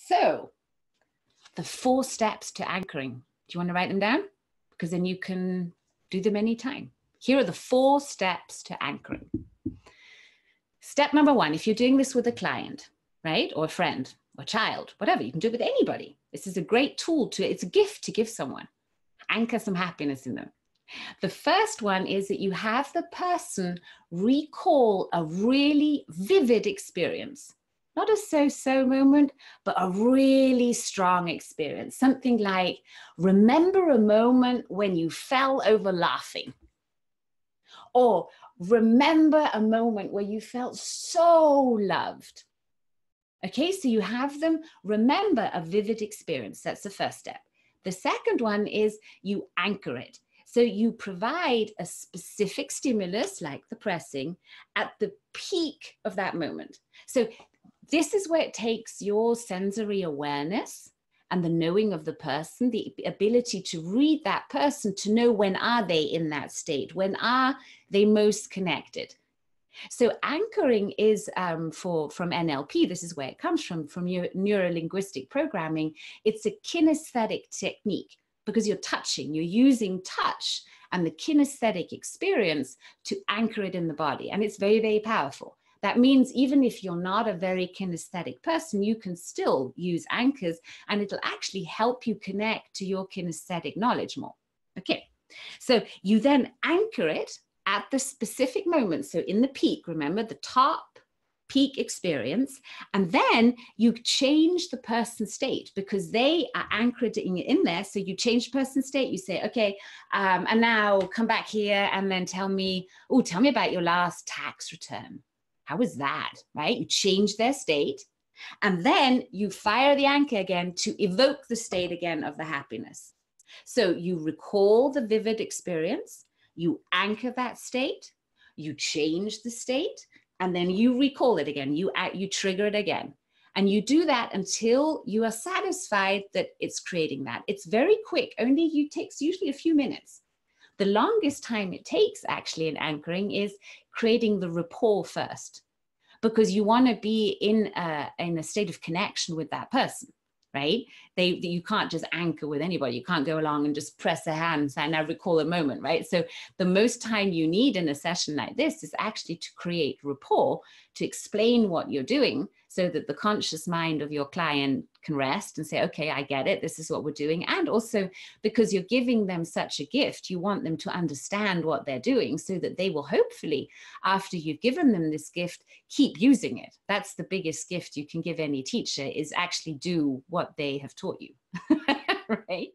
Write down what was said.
So the 4 steps to anchoring. Do you want to write them down? Because then you can do them anytime. Here are the 4 steps to anchoring. Step number 1, if you're doing this with a client, right, or a friend or child, whatever, you can do it with anybody. This is a great tool it's a gift to give someone. Anchor some happiness in them. The first one is that you have the person recall a really vivid experience. Not a so-so moment, but a really strong experience. Something like, remember a moment when you fell over laughing. Or remember a moment where you felt so loved. Okay, so you have them remember a vivid experience. That's the first step. The second one is you anchor it. So you provide a specific stimulus, like the pressing, at the peak of that moment. So this is where it takes your sensory awareness and the knowing of the person, the ability to read that person, to know when are they in that state, when are they most connected. So anchoring is from NLP, this is where it comes from neuro-linguistic programming. It's a kinesthetic technique because you're touching, you're using touch and the kinesthetic experience to anchor it in the body. And it's very, very powerful. That means even if you're not a very kinesthetic person, you can still use anchors and it'll actually help you connect to your kinesthetic knowledge more. Okay, so you then anchor it at the specific moment. So in the peak, remember the top peak experience, and then you change the person's state because they are anchored in there. So you change the person's state. You say, okay, and now come back here and then tell me about your last tax return. How was that, right? You change their state and then you fire the anchor again to evoke the state again of the happiness. So you recall the vivid experience, you anchor that state, you change the state, and then you recall it again. You trigger it again. And you do that until you are satisfied that it's creating that. It's very quick, takes usually a few minutes. The longest time it takes actually in anchoring is creating the rapport first, because you want to be in a state of connection with that person, right? You can't just anchor with anybody. You can't go along and just press a hand and say, now recall a moment, right? So the most time you need in a session like this is actually to create rapport, to explain what you're doing so that the conscious mind of your client can rest and say, okay, I get it. This is what we're doing. And also because you're giving them such a gift, you want them to understand what they're doing so that they will hopefully, after you've given them this gift, keep using it. That's the biggest gift you can give any teacher, is actually do what they have taught you, right?